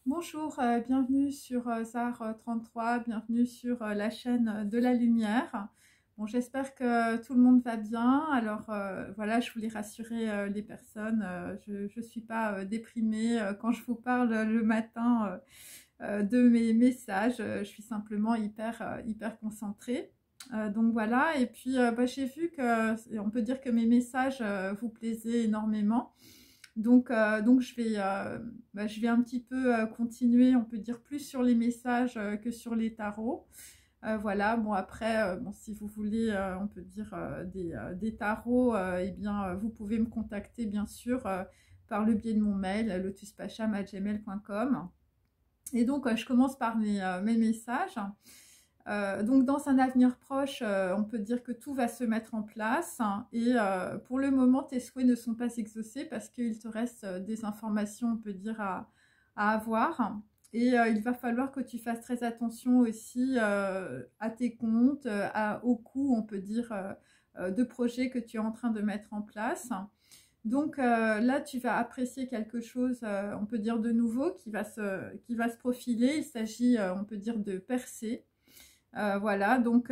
Bonjour, bienvenue sur Zare 33, bienvenue sur la chaîne de la lumière. Bon, j'espère que tout le monde va bien. Alors voilà, je voulais rassurer les personnes. Je suis pas déprimée quand je vous parle le matin de mes messages. Je suis simplement hyper concentrée. Donc voilà, et puis j'ai vu que on peut dire que mes messages vous plaisaient énormément. Donc je vais un petit peu continuer, on peut dire plus sur les messages que sur les tarots. Voilà, bon après, bon, si vous voulez, on peut dire des tarots, eh bien, vous pouvez me contacter bien sûr par le biais de mon mail, lotuspacham@gmail.com. Et donc, je commence par mes messages. Donc dans un avenir proche, on peut dire que tout va se mettre en place, hein, et pour le moment, tes souhaits ne sont pas exaucés parce qu'il te reste des informations, on peut dire, à avoir. Et il va falloir que tu fasses très attention aussi à tes comptes, au coût, on peut dire, de projets que tu es en train de mettre en place. Donc là, tu vas apprécier quelque chose, on peut dire, de nouveau qui va se profiler. Il s'agit, on peut dire, de percer. Voilà, donc,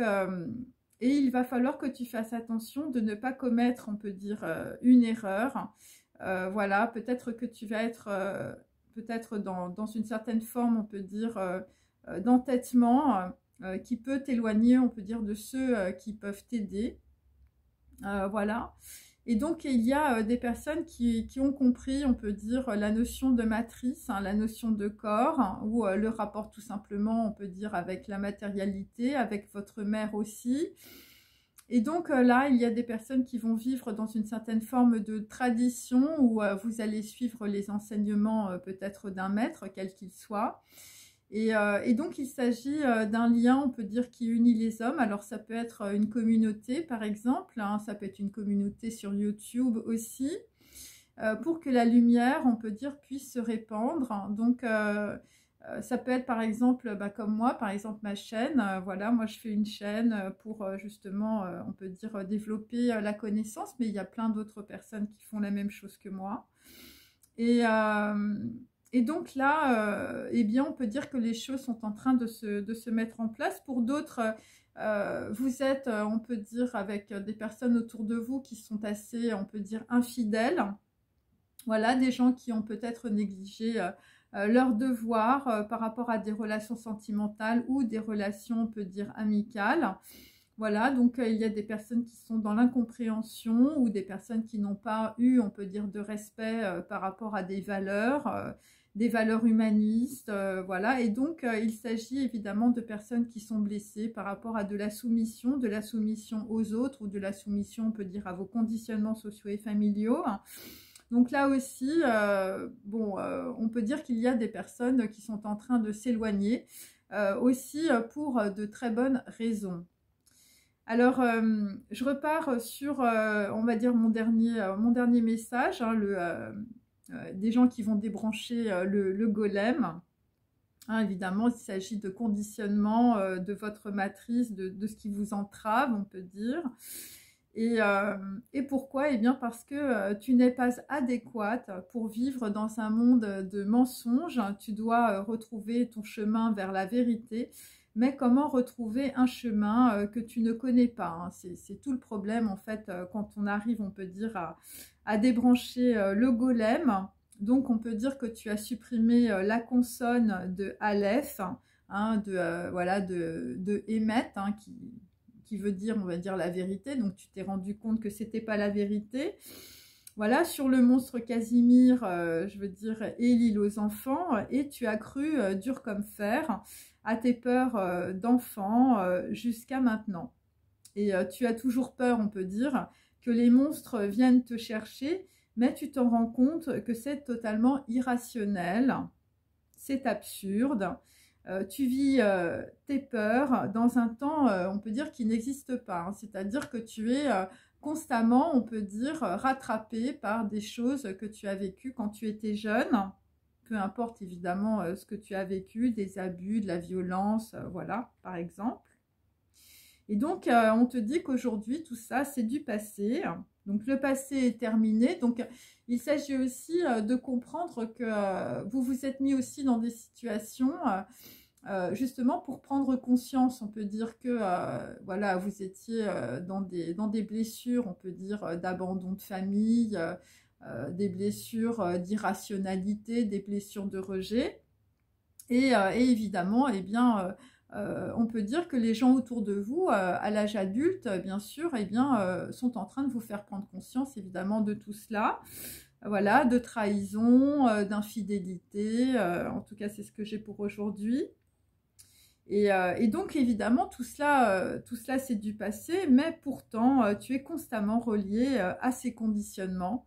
et il va falloir que tu fasses attention de ne pas commettre, on peut dire, une erreur. Voilà, peut-être que tu vas être peut-être dans une certaine forme, on peut dire, d'entêtement qui peut t'éloigner, on peut dire, de ceux qui peuvent t'aider. Voilà. Et donc, il y a des personnes qui ont compris, on peut dire, la notion de matrice, hein, la notion de corps, hein, ou le rapport tout simplement, on peut dire, avec la matérialité, avec votre mère aussi. Et donc là, il y a des personnes qui vont vivre dans une certaine forme de tradition où vous allez suivre les enseignements peut-être d'un maître, quel qu'il soit. Et donc, il s'agit d'un lien, on peut dire, qui unit les hommes. Alors, ça peut être une communauté, par exemple, hein, ça peut être une communauté sur YouTube aussi, pour que la lumière, on peut dire, puisse se répandre. Donc, ça peut être, par exemple, comme moi, par exemple, ma chaîne. Voilà, moi, je fais une chaîne pour, justement, on peut dire, développer la connaissance, mais il y a plein d'autres personnes qui font la même chose que moi. Et, euh, et donc là, eh bien, on peut dire que les choses sont en train de se mettre en place. Pour d'autres, vous êtes, on peut dire, avec des personnes autour de vous qui sont assez, on peut dire, infidèles. Voilà, des gens qui ont peut-être négligé leurs devoirs par rapport à des relations sentimentales ou des relations, on peut dire, amicales. Voilà, donc il y a des personnes qui sont dans l'incompréhension ou des personnes qui n'ont pas eu, on peut dire, de respect par rapport à des valeurs humanistes, voilà. Et donc il s'agit évidemment de personnes qui sont blessées par rapport à de la soumission aux autres ou de la soumission, on peut dire, à vos conditionnements sociaux et familiaux. Donc là aussi, bon, on peut dire qu'il y a des personnes qui sont en train de s'éloigner, aussi pour de très bonnes raisons. Alors, je repars sur, on va dire, mon dernier message, hein, des gens qui vont débrancher le golem. Hein, évidemment, il s'agit de conditionnement de votre matrice, de ce qui vous entrave, on peut dire. Et pourquoi? Eh bien parce que tu n'es pas adéquate pour vivre dans un monde de mensonges. Tu dois retrouver ton chemin vers la vérité. Mais comment retrouver un chemin que tu ne connais pas, hein? C'est tout le problème en fait quand on arrive, on peut dire, à débrancher le golem. Donc on peut dire que tu as supprimé la consonne de Aleph, hein, voilà, de Emet, hein, qui veut dire, on va dire, la vérité. Donc tu t'es rendu compte que c'était pas la vérité. Voilà, sur le monstre Casimir, je veux dire, et l'île aux enfants, et tu as cru dur comme fer à tes peurs d'enfant jusqu'à maintenant. Et tu as toujours peur, on peut dire, que les monstres viennent te chercher, mais tu t'en rends compte que c'est totalement irrationnel, c'est absurde. Tu vis tes peurs dans un temps, on peut dire, qui n'existe pas, hein. C'est-à-dire que tu es constamment, on peut dire, rattrapé par des choses que tu as vécues quand tu étais jeune. Peu importe évidemment ce que tu as vécu, des abus, de la violence, voilà, par exemple. Et donc, on te dit qu'aujourd'hui, tout ça, c'est du passé. Donc le passé est terminé. Donc il s'agit aussi de comprendre que vous vous êtes mis aussi dans des situations justement pour prendre conscience. On peut dire que voilà, vous étiez dans des blessures, on peut dire d'abandon de famille, des blessures d'irrationalité, des blessures de rejet. Et évidemment, eh bien, on peut dire que les gens autour de vous, à l'âge adulte, bien sûr, eh bien, sont en train de vous faire prendre conscience, évidemment, de tout cela. Voilà, de trahison, d'infidélité. En tout cas, c'est ce que j'ai pour aujourd'hui. Et donc, évidemment, tout cela c'est du passé, mais pourtant, tu es constamment relié à ces conditionnements,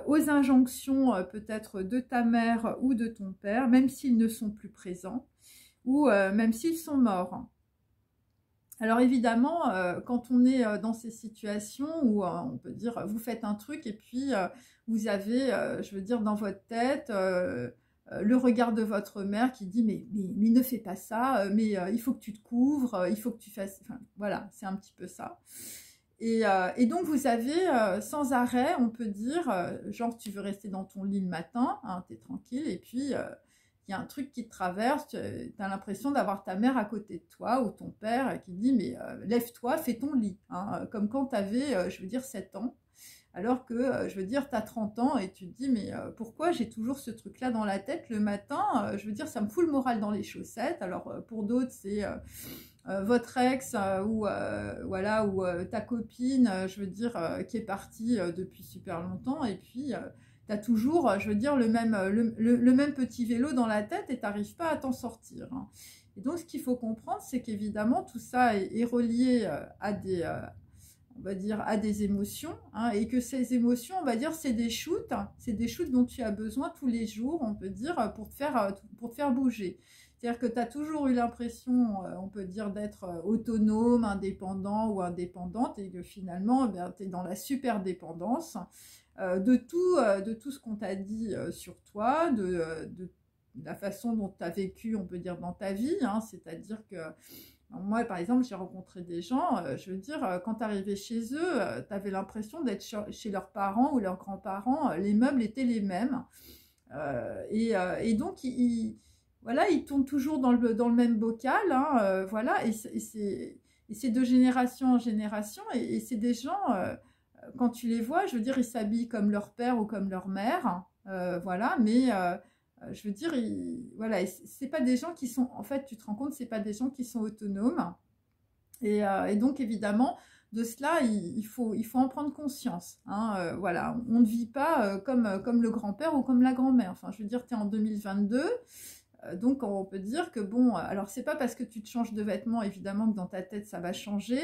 aux injonctions peut-être de ta mère ou de ton père, même s'ils ne sont plus présents, ou même s'ils sont morts. Alors évidemment, quand on est dans ces situations où on peut dire, vous faites un truc et puis vous avez, je veux dire, dans votre tête, le regard de votre mère qui dit mais ne fais pas ça, il faut que tu te couvres, il faut que tu fasses... Enfin, voilà, c'est un petit peu ça. Et donc vous avez sans arrêt, on peut dire, genre tu veux rester dans ton lit le matin, hein, t'es tranquille, et puis il y a un truc qui te traverse, tu as l'impression d'avoir ta mère à côté de toi ou ton père qui dit mais lève-toi, fais ton lit, hein, comme quand tu avais, je veux dire, 7 ans. Alors que, je veux dire, tu as 30 ans et tu te dis, mais pourquoi j'ai toujours ce truc-là dans la tête le matin, je veux dire, ça me fout le moral dans les chaussettes. Alors, pour d'autres, c'est votre ex ou voilà, ou ta copine, je veux dire, qui est partie depuis super longtemps. Et puis, tu as toujours, je veux dire, le même petit vélo dans la tête et tu n'arrives pas à t'en sortir. Hein. Et donc, ce qu'il faut comprendre, c'est qu'évidemment, tout ça est relié à des... on va dire, à des émotions, hein, et que ces émotions, on va dire, c'est des shoots dont tu as besoin tous les jours, on peut dire, pour te faire bouger. C'est-à-dire que tu as toujours eu l'impression, on peut dire, d'être autonome, indépendant ou indépendante, et que finalement, tu es dans la super dépendance de tout ce qu'on t'a dit sur toi, de la façon dont tu as vécu, on peut dire, dans ta vie, hein, c'est-à-dire que moi, par exemple, j'ai rencontré des gens, je veux dire, quand tu arrivais chez eux, tu avais l'impression d'être chez leurs parents ou leurs grands-parents, les meubles étaient les mêmes. Et donc, voilà, ils tournent toujours dans le même bocal, hein, voilà, et c'est de génération en génération, et c'est des gens, quand tu les vois, je veux dire, ils s'habillent comme leur père ou comme leur mère, voilà, mais... je veux dire, voilà, c'est pas des gens qui sont, en fait, tu te rends compte, c'est pas des gens qui sont autonomes. Et donc, évidemment, de cela, il faut en prendre conscience. Hein, voilà, on ne vit pas comme le grand-père ou comme la grand-mère. Enfin, je veux dire, tu es en 2022, donc on peut dire que, bon, alors c'est pas parce que tu te changes de vêtements, évidemment, que dans ta tête, ça va changer.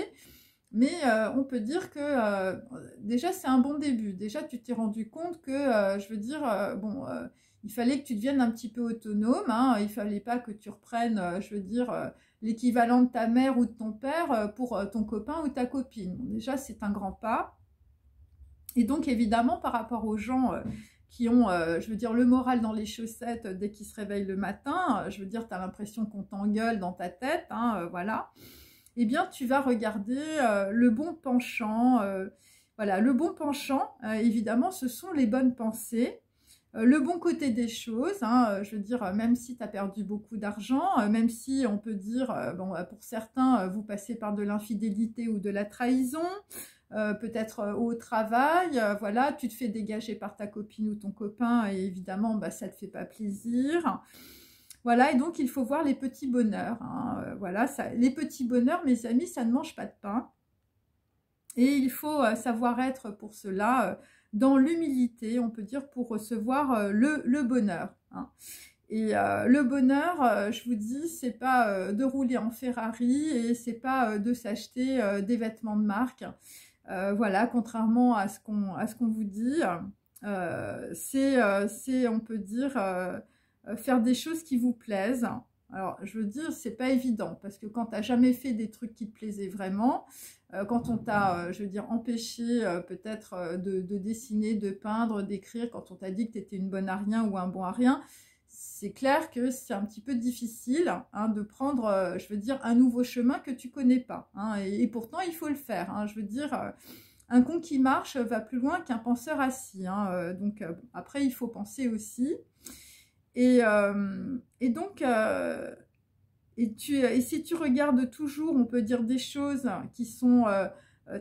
Mais on peut dire que déjà, c'est un bon début. Déjà, tu t'es rendu compte que, je veux dire, bon... il fallait que tu deviennes un petit peu autonome, hein. Il ne fallait pas que tu reprennes, je veux dire, l'équivalent de ta mère ou de ton père pour ton copain ou ta copine. Bon, déjà, c'est un grand pas. Et donc, évidemment, par rapport aux gens qui ont, je veux dire, le moral dans les chaussettes dès qu'ils se réveillent le matin, je veux dire, tu as l'impression qu'on t'engueule dans ta tête, hein, voilà. Eh bien, tu vas regarder le bon penchant. Voilà, le bon penchant, évidemment, ce sont les bonnes pensées. Le bon côté des choses, hein, je veux dire, même si tu as perdu beaucoup d'argent, même si on peut dire, bon, pour certains, vous passez par de l'infidélité ou de la trahison, peut-être au travail, voilà, tu te fais dégager par ta copine ou ton copain et évidemment, bah, ça ne te fait pas plaisir. Voilà, et donc il faut voir les petits bonheurs. Hein, voilà, les petits bonheurs, mes amis, ça ne mange pas de pain. Et il faut savoir être pour cela dans l'humilité, on peut dire, pour recevoir le bonheur. Hein. Et le bonheur, je vous dis, c'est pas de rouler en Ferrari et c'est pas de s'acheter des vêtements de marque. Voilà, contrairement à ce qu'on vous dit, c'est, on peut dire, faire des choses qui vous plaisent. Alors, je veux dire, c'est pas évident, parce que quand tu n'as jamais fait des trucs qui te plaisaient vraiment, quand on t'a, je veux dire, empêché peut-être de dessiner, de peindre, d'écrire, quand on t'a dit que tu étais une bonne à rien ou un bon à rien, c'est clair que c'est un petit peu difficile hein, de prendre, je veux dire, un nouveau chemin que tu connais pas. Hein, et pourtant, il faut le faire. Hein, je veux dire, un con qui marche va plus loin qu'un penseur assis, hein, donc après il faut penser aussi. Et donc, et si tu regardes toujours, on peut dire des choses qui sont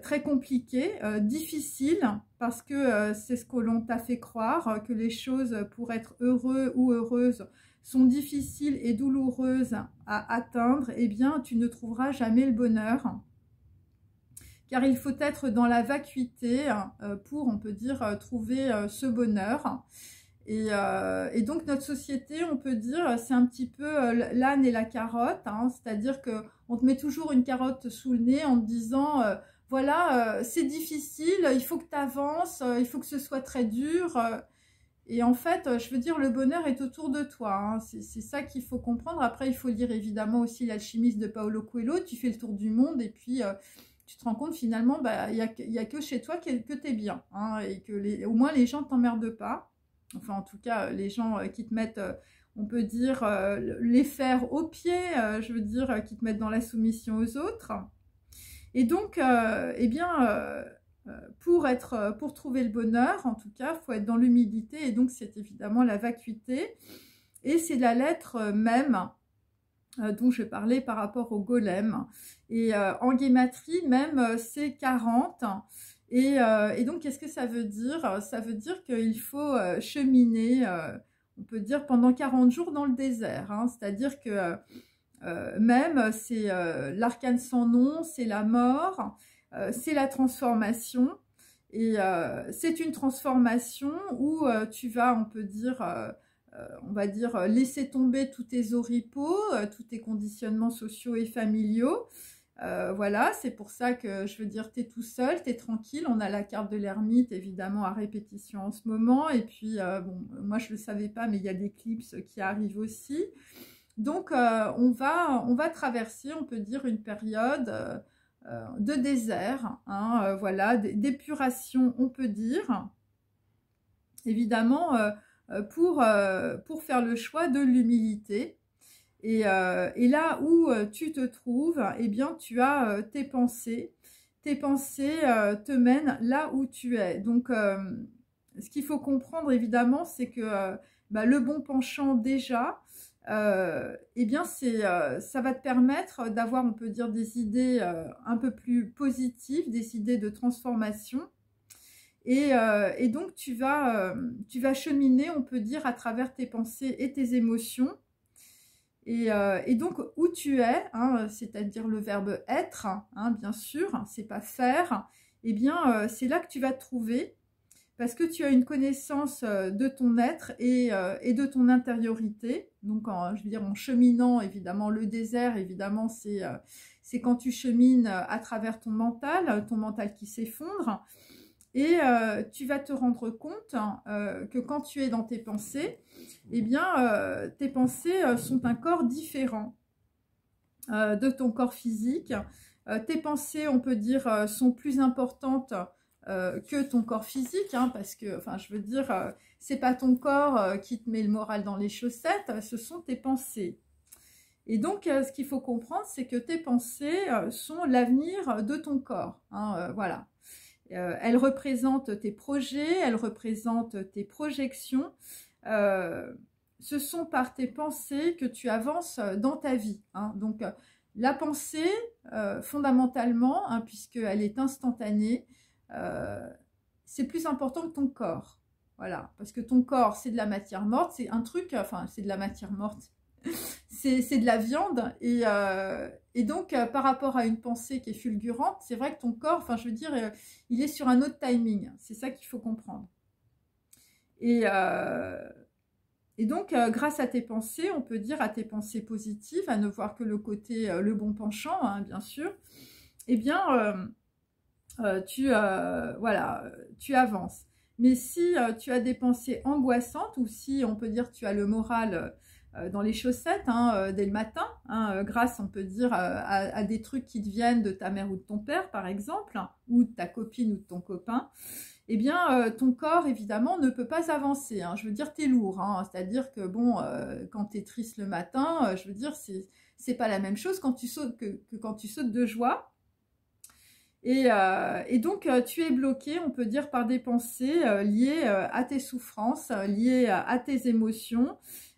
très compliquées, difficiles, parce que c'est ce que l'on t'a fait croire, que les choses pour être heureux ou heureuse sont difficiles et douloureuses à atteindre, eh bien tu ne trouveras jamais le bonheur. Car il faut être dans la vacuité pour, on peut dire, trouver ce bonheur. Et donc notre société, on peut dire, c'est un petit peu l'âne et la carotte, hein, c'est-à-dire qu'on te met toujours une carotte sous le nez en te disant, voilà, c'est difficile, il faut que tu avances, il faut que ce soit très dur. Et en fait, je veux dire, le bonheur est autour de toi, hein, c'est ça qu'il faut comprendre. Après, il faut lire évidemment aussi L'Alchimiste de Paulo Coelho, tu fais le tour du monde et puis tu te rends compte finalement, bah, y a que chez toi que tu es bien, hein, et que au moins les gens ne t'emmerdent pas. Enfin, en tout cas, les gens qui te mettent, on peut dire, les fers aux pieds, je veux dire, qui te mettent dans la soumission aux autres. Et donc, eh bien, pour trouver le bonheur, en tout cas, il faut être dans l'humilité. Et donc, c'est évidemment la vacuité. Et c'est la lettre même dont je parlais par rapport au golem. Et en guématrie, même, c'est 40. Et donc, qu'est-ce que ça veut dire? Ça veut dire qu'il faut cheminer, on peut dire, pendant 40 jours dans le désert, hein. C'est-à-dire que même, c'est l'arcane sans nom, c'est la mort, c'est la transformation. Et c'est une transformation où tu vas, on peut dire, on va dire, laisser tomber tous tes oripeaux, tous tes conditionnements sociaux et familiaux. Voilà, c'est pour ça que je veux dire, tu es tout seul, tu es tranquille. On a la carte de l'ermite, évidemment, à répétition en ce moment. Et puis, bon, moi, je ne le savais pas, mais il y a des clips qui arrivent aussi. Donc, on va traverser, on peut dire, une période de désert, hein, voilà, d'épuration, on peut dire. Évidemment, pour faire le choix de l'humilité. Et là où tu te trouves, eh bien, tu as tes pensées. Tes pensées te mènent là où tu es. Donc, ce qu'il faut comprendre, évidemment, c'est que bah, le bon penchant, déjà, eh bien, ça va te permettre d'avoir, on peut dire, des idées un peu plus positives, des idées de transformation. Et donc, tu vas cheminer, on peut dire, à travers tes pensées et tes émotions. Et donc, où tu es, hein, c'est-à-dire le verbe être, hein, bien sûr, c'est pas faire, eh bien, c'est là que tu vas te trouver, parce que tu as une connaissance de ton être et de ton intériorité. Donc, je veux dire, en cheminant, évidemment, le désert, évidemment, c'est quand tu chemines à travers ton mental qui s'effondre. Et tu vas te rendre compte que quand tu es dans tes pensées, eh bien, tes pensées sont un corps différent de ton corps physique. Tes pensées, on peut dire, sont plus importantes que ton corps physique, hein, parce que, enfin, je veux dire, c'est pas ton corps qui te met le moral dans les chaussettes, ce sont tes pensées. Et donc, ce qu'il faut comprendre, c'est que tes pensées sont l'avenir de ton corps, hein, voilà. Elles représentent tes projets, elles représentent tes projections. Ce sont par tes pensées que tu avances dans ta vie, hein. Donc, la pensée, fondamentalement, hein, puisqu'elle est instantanée, c'est plus important que ton corps. Voilà, parce que ton corps, c'est de la matière morte, c'est un truc, enfin, c'est de la matière morte, c'est de la viande, et donc par rapport à une pensée qui est fulgurante, c'est vrai que ton corps, enfin je veux dire, il est sur un autre timing, c'est ça qu'il faut comprendre. Et donc grâce à tes pensées, on peut dire à tes pensées positives, à ne voir que le côté, le bon penchant, hein, bien sûr, eh bien voilà, tu avances. Mais si tu as des pensées angoissantes, ou si on peut dire tu as le moral dans les chaussettes, hein, dès le matin, hein, grâce, on peut dire, à des trucs qui te viennent de ta mère ou de ton père, par exemple, hein, ou de ta copine ou de ton copain, eh bien, ton corps, évidemment, ne peut pas avancer, hein. Je veux dire, tu es lourd, hein, c'est-à-dire que, bon, quand tu es triste le matin, je veux dire, c'est pas la même chose quand tu sautes que quand tu sautes de joie. Et donc, tu es bloqué, on peut dire, par des pensées liées à tes souffrances, liées à tes émotions,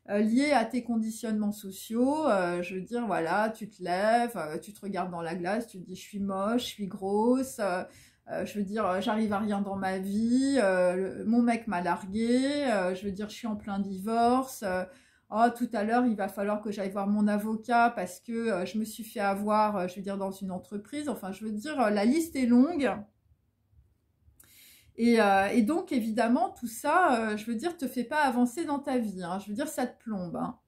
liées à tes conditionnements sociaux. Je veux dire, voilà, tu te lèves, tu te regardes dans la glace, tu te dis, je suis moche, je suis grosse. Je veux dire, j'arrive à rien dans ma vie, mon mec m'a largué, je veux dire, je suis en plein divorce. Oh, tout à l'heure, il va falloir que j'aille voir mon avocat parce que je me suis fait avoir, je veux dire, dans une entreprise. Enfin, je veux dire, la liste est longue. Et donc, évidemment, tout ça, je veux dire, te fait pas avancer dans ta vie. Hein. Je veux dire, ça te plombe. Hein.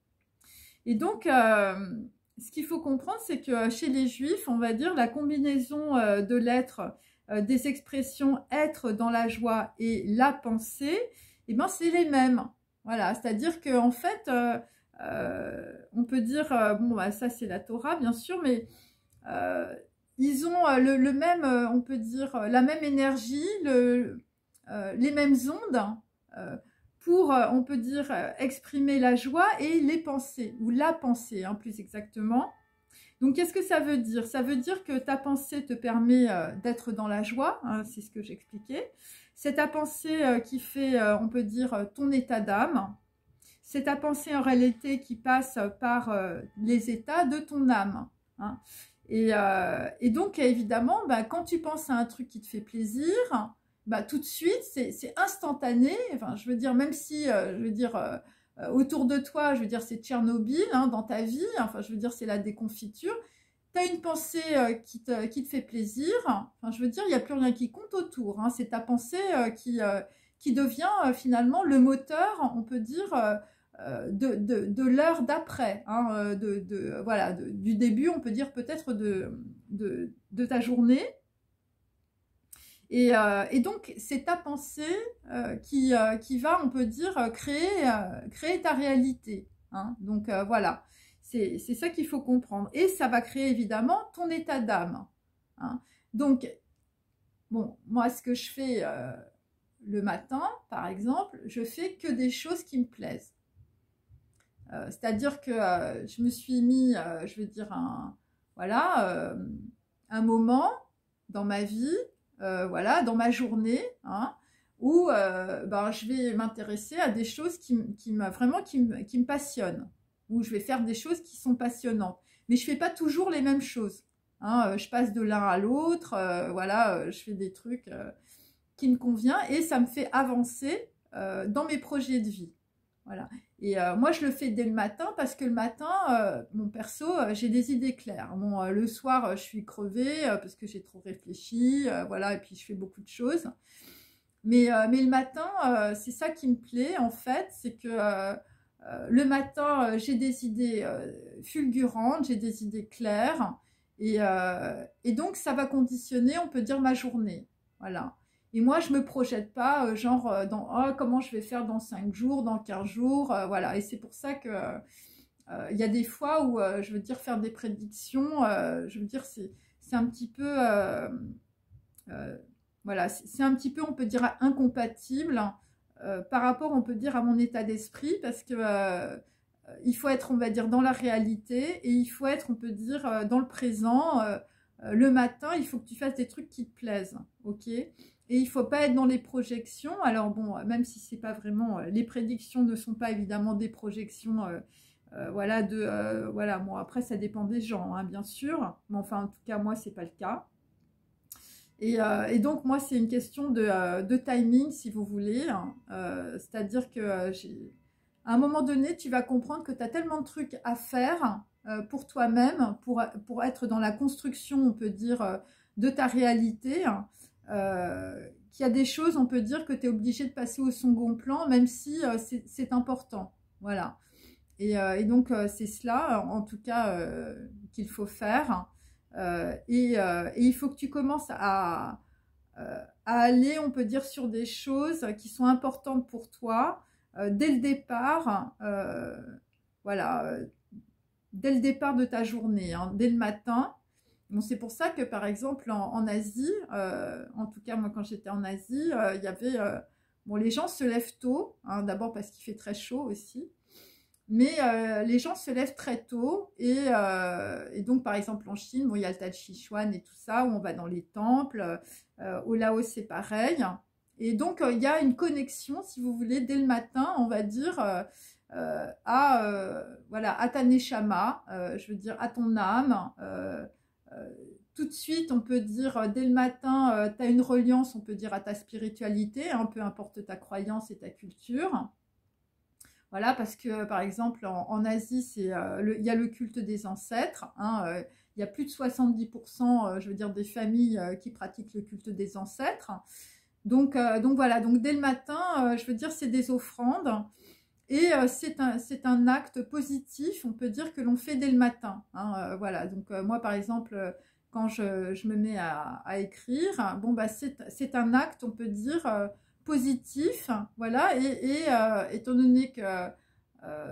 Et donc, ce qu'il faut comprendre, c'est que chez les Juifs, on va dire, la combinaison de lettres, des expressions être dans la joie et la pensée, eh ben, c'est les mêmes. Voilà, c'est-à-dire qu'en fait, on peut dire, bon, bah, ça c'est la Torah, bien sûr, mais ils ont le même, on peut dire, la même énergie, les mêmes ondes pour, on peut dire, exprimer la joie et les pensées, ou la pensée, hein, plus exactement. Donc, qu'est-ce que ça veut dire? Ça veut dire que ta pensée te permet d'être dans la joie, hein, c'est ce que j'expliquais. C'est ta pensée qui fait, on peut dire, ton état d'âme. C'est ta pensée en réalité qui passe par les états de ton âme. Hein. Et donc, évidemment, bah, quand tu penses à un truc qui te fait plaisir, bah, tout de suite, c'est instantané. Enfin, je veux dire, même si, je veux dire, autour de toi, je veux dire, c'est Tchernobyl hein, dans ta vie. Enfin, je veux dire, c'est la déconfiture. Tu as une pensée qui te fait plaisir. Enfin, je veux dire, il n'y a plus rien qui compte autour. Hein. C'est ta pensée qui devient finalement le moteur, on peut dire, de l'heure d'après. Hein, voilà, du début, on peut dire peut-être de ta journée. Et donc, c'est ta pensée qui va, on peut dire, créer ta réalité. Hein. Donc, voilà. C'est ça qu'il faut comprendre. Et ça va créer évidemment ton état d'âme. Hein. Donc, bon, moi, ce que je fais le matin, par exemple, je fais que des choses qui me plaisent. C'est-à-dire que je me suis mis, je veux dire, un moment dans ma vie, voilà, dans ma journée, hein, où ben, je vais m'intéresser à des choses qui me passionnent, où je vais faire des choses qui sont passionnantes. Mais je fais pas toujours les mêmes choses. Hein, je passe de l'un à l'autre, voilà, je fais des trucs qui me conviennent et ça me fait avancer dans mes projets de vie. Voilà. Et moi, je le fais dès le matin parce que le matin, mon perso, j'ai des idées claires. Bon, le soir, je suis crevée parce que j'ai trop réfléchi, voilà, et puis je fais beaucoup de choses. Mais le matin, c'est ça qui me plaît, en fait, c'est que le matin, j'ai des idées fulgurantes, j'ai des idées claires, et donc ça va conditionner, on peut dire, ma journée. Voilà. Et moi, je me projette pas, genre, dans oh, comment je vais faire dans 5 jours, dans 15 jours, voilà. Et c'est pour ça que il y a des fois où, je veux dire, faire des prédictions, je veux dire, c'est un petit peu, voilà, c'est un petit peu, on peut dire, incompatible par rapport, on peut dire, à mon état d'esprit, parce que il faut être, on va dire, dans la réalité, et il faut être, on peut dire, dans le présent. Le matin, il faut que tu fasses des trucs qui te plaisent, ok? Et il ne faut pas être dans les projections. Alors bon, même si c'est pas vraiment, les prédictions ne sont pas évidemment des projections, voilà, voilà. Bon, après ça dépend des gens, hein, bien sûr. Mais enfin, en tout cas, moi, c'est pas le cas. Et donc moi, c'est une question de timing, si vous voulez. Hein. C'est-à-dire que à un moment donné, tu vas comprendre que tu as tellement de trucs à faire pour toi-même, pour être dans la construction, on peut dire, de ta réalité. Hein. Qu'il y a des choses, on peut dire, que tu es obligé de passer au second plan, même si c'est important. Voilà. Et donc, c'est cela, en tout cas, qu'il faut faire. Et il faut que tu commences à aller, on peut dire, sur des choses qui sont importantes pour toi dès le départ. Voilà. Dès le départ de ta journée, hein, dès le matin. Bon, c'est pour ça que, par exemple, en Asie, en tout cas, moi, quand j'étais en Asie, il y avait... bon, les gens se lèvent tôt, hein, d'abord parce qu'il fait très chaud aussi. mais les gens se lèvent très tôt et donc par exemple en Chine, bon, il y a le Tai Chi Chuan et tout ça, où on va dans les temples, au Laos c'est pareil, et donc il y a une connexion, si vous voulez, dès le matin, on va dire, voilà, à ta neshama, je veux dire à ton âme, tout de suite, on peut dire, dès le matin, tu as une reliance, on peut dire, à ta spiritualité, hein, peu importe ta croyance et ta culture. Voilà, parce que, par exemple, en Asie, il y a le culte des ancêtres. Hein, il y a plus de 70%, je veux dire, des familles qui pratiquent le culte des ancêtres. Donc voilà, donc dès le matin, je veux dire, c'est des offrandes. Et c'est un acte positif, on peut dire, que l'on fait dès le matin. Hein, voilà, donc moi, par exemple, quand je me mets à écrire, bon, bah, c'est un acte, on peut dire, positif, voilà, et étant donné que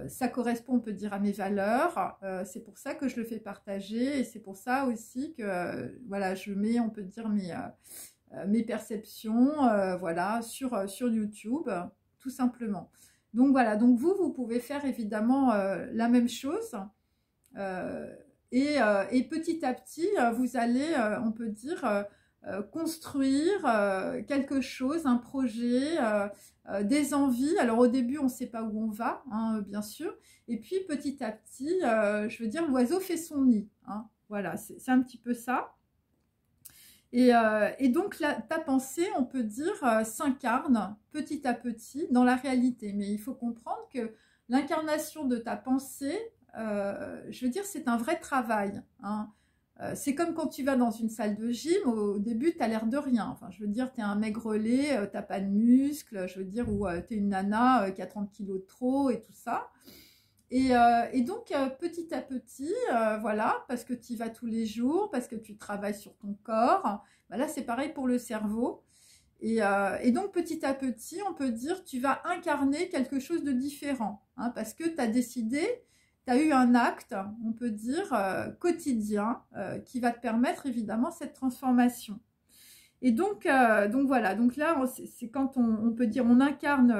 ça correspond, on peut dire, à mes valeurs, c'est pour ça que je le fais partager, et c'est pour ça aussi que, voilà, je mets, on peut dire, mes perceptions, voilà, sur YouTube, tout simplement. Donc voilà, donc vous pouvez faire évidemment la même chose, et petit à petit, vous allez, on peut dire, construire quelque chose, un projet, des envies. Alors au début, on ne sait pas où on va, hein, bien sûr, et puis petit à petit, je veux dire, l'oiseau fait son nid, hein. Voilà, c'est un petit peu ça. Et donc, ta pensée, on peut dire, s'incarne petit à petit dans la réalité. Mais il faut comprendre que l'incarnation de ta pensée, je veux dire, c'est un vrai travail, hein. C'est comme quand tu vas dans une salle de gym, au début, tu as l'air de rien. Enfin, je veux dire, tu es un maigrelet, tu n'as pas de muscles, je veux dire, ou tu es une nana qui a 30 kilos de trop et tout ça. Et donc, petit à petit, voilà, parce que tu y vas tous les jours, parce que tu travailles sur ton corps, bah là, c'est pareil pour le cerveau. Et donc, petit à petit, on peut dire, tu vas incarner quelque chose de différent, hein, parce que tu as décidé, tu as eu un acte, on peut dire, quotidien, qui va te permettre, évidemment, cette transformation. Et donc voilà, donc là, c'est quand on peut dire, on incarne